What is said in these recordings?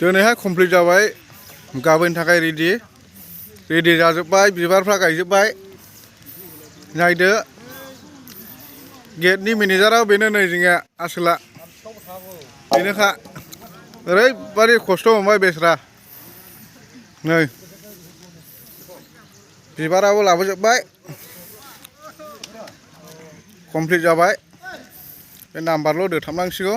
दिनैहाय कमप्लिट जाबाय गाबोननि थाखाय रेडि जाजोब्बाय बिबारफ्रा गायजोब्बाय नायदो गेटनि मेनेजारा बेनो नै जोंनिया आसोला बेनोखा ओरैबादि खस्थ' मोनबाय बेस्रा नै बिबाराबो लाबोजोब्बाय कमप्लिट जाबाय बे नाम्बारल' दोथाबनांसिगौ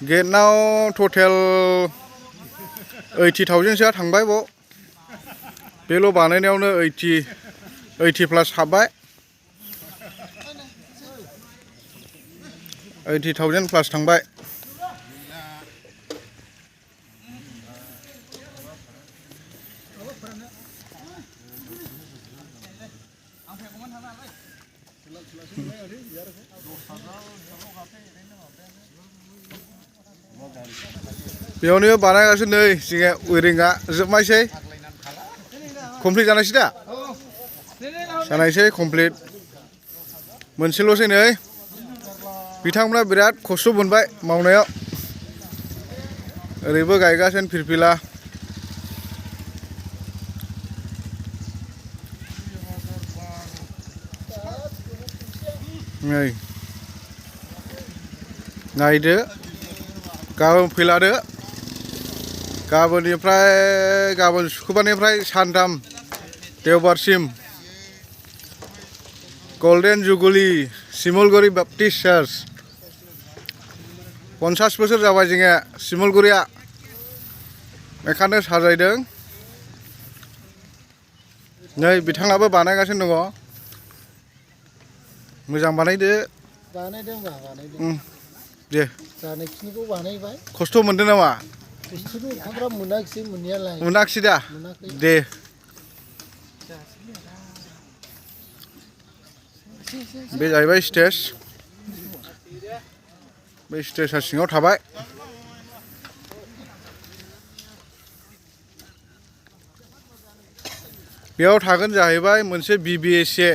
गेटनाव टटेल 80,000सोआ थांबाय बेल' बानायनायावनो 80 प्लास हाबबाय 80,000 प्लास थांबाय बेयावनो बानायगासिनो नै जोंनिया वेरिंआ जोबनायसै कमप्लिट जानायसै दा जानायसै कमप्लिट मोनसेल'सै नै बिथांमोना बिराद खस्थ' मोनबाय मावनायाव ओरैबो गायगासिनो फिरफिला नै नायदो गाबोन फैलादो गाबोन सुक्रबारनिफ्राय सानथाम देवबारसिम गल्डेन जुबुलि शिमलगुरि बापटिस्ट चार्च 50 बोसोर जाबाय जोंनिया शिमलगुरिया बेखायनो साजायदों नै बिथाङाबो बानायगासिनो दङ मोजां बानायदो दे जानायखिनिखौ बानायबाय खस्थ' मोनदों नामा खस्थ'थ' एफाग्राब मोनाखिसै मोननायालाय मोनाखिसै दा दे बे जाहैबाय स्टेज बे स्टेजआ सिङाव थाबाय बेयाव थागोन जाहैबाय मोनसे BBSA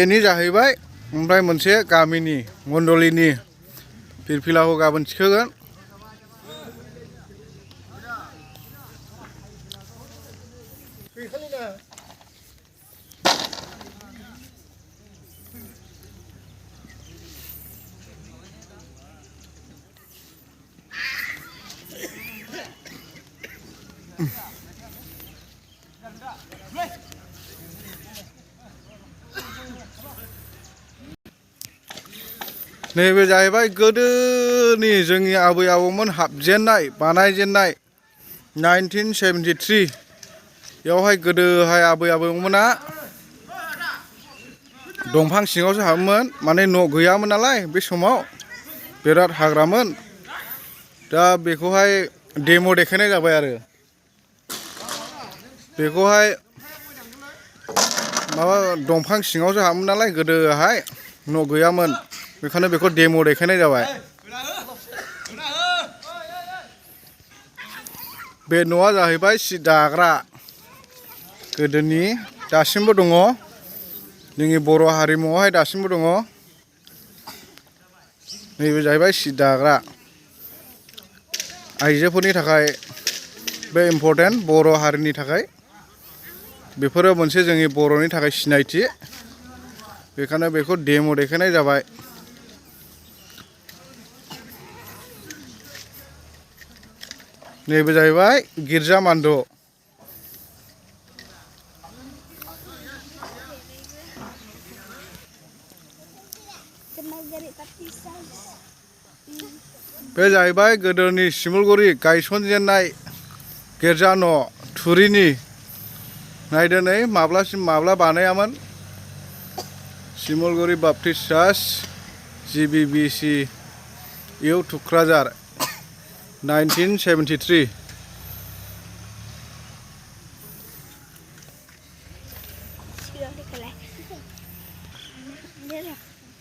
नि जाहैबाय ओमफ्राय मोनसे गामिनि मण्डलिनि फिरफिलाखौ गाबोन थिखोगोन नैबे जाहैबाय गोदोनि जोंनि आबै आबौमोन हाबजेननाय बानायजेननाय 1973 बेयावहाय गोदोहाय आबै आबौमोना दंफां सिङावसो हाबोमोन माने न' गैयामोन नालाय बे समाव बिराद हाग्रामोन दा बेखौहाय डेम' देखायनाय जाबाय आरो बेखौहाय माबा दंफां सिङावसो हाबोमोन नालाय गोदोहाय न' गैयामोन बेखायनो बेखौ डेम' देखायनाय जाबाय बे न'आ जाहैबाय सि दाग्रा गोदोनि दासिमबो दङ जोंनि बर' हारिमुआवहाय दासिमबो दङ नैबे जाहैबाय सि दाग्रा आइजोफोरनि थाखाय बे इम्परटेन्ट बर' हारिनि थाखाय बेफोरो मोनसे जोंनि बर'नि थाखाय सिनायथि बेखायनो बेखौ डेम' देखायनाय जाबाय नैबे जाहैबाय गिर्जा मान्द' बे जाहैबाय गोदोनि शिमलगुरि गायसनजेननाय गिर्जा न' थुरिनि नायदो नै माब्ला बानायामोन शिमलगुरि बापटिस्ट चार्च GBBC इउ थुक्राझार 1973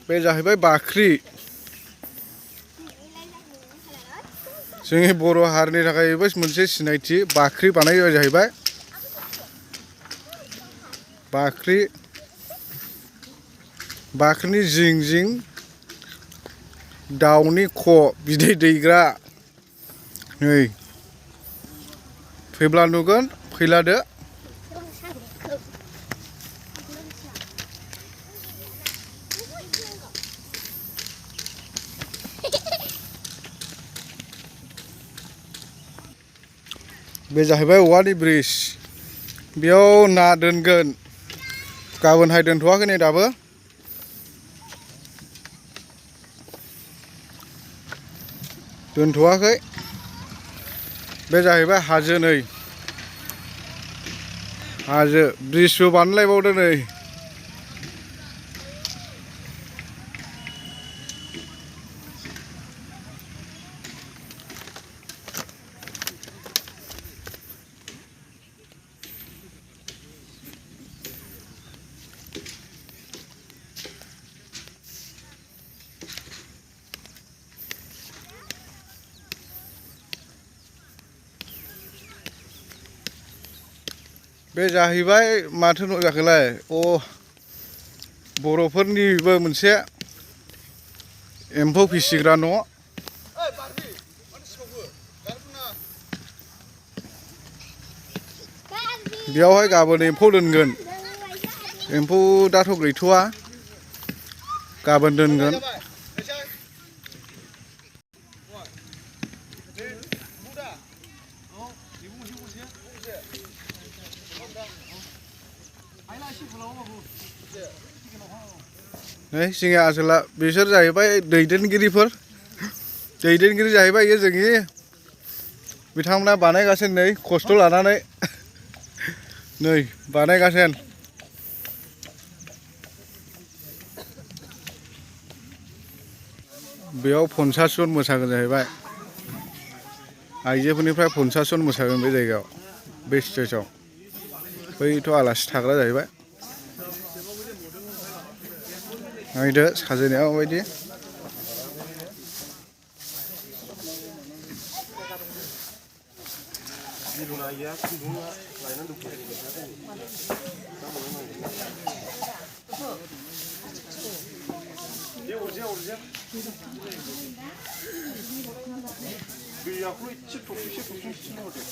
बे जाहैबाय बाख्रि जोंनि बर' हारिनि थाखायबो मोनसे सिनायथि बाख्रि बानायबाय जाहैबाय बाख्रिनि जिं जिं दाउनि ख' बिदै दैग्रा नै फैब्ला नुगोन फैलादो बे जाहैबाय औवानि ब्रिज बेयाव ना दोनगोन गाबोनहाय दोनथ'वाखै नै दाबो दोनथ'वाखै बे जाहैबाय हाजो नै हाजो ब्रिजबो बानायलायबावदो नै बे जाहैबाय माथो न' जाखोलाय बर'फोरनिबो मोनसे एम्फौ फिसिग्रा न' बेयावहाय गाबोन एम्फौ दोनगोन एम्फौ दाथ' गैथ'वा गाबोन दोनगोन नै जोंनि आसोला बिसोर जाहैबाय दैदेनगिरि जाहैबाय इयो जोंनि बिथांमोना बानायगासिनो नै खस्थ' लानानै नै बानायगासिनो बेयाव 50 जन मोसागोन जाहैबाय आइजोफोरनिफ्राय 50 जन मोसागोन बे जायगायाव बे स्टेजाव बैथ' आलासि थाग्रा जाहैबाय नायदो साजायनाया माबायदि दैयाखौ एसे थफिसे थफिसे होदो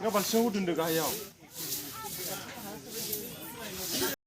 नों बालथिङाव दोनदो गाहायाव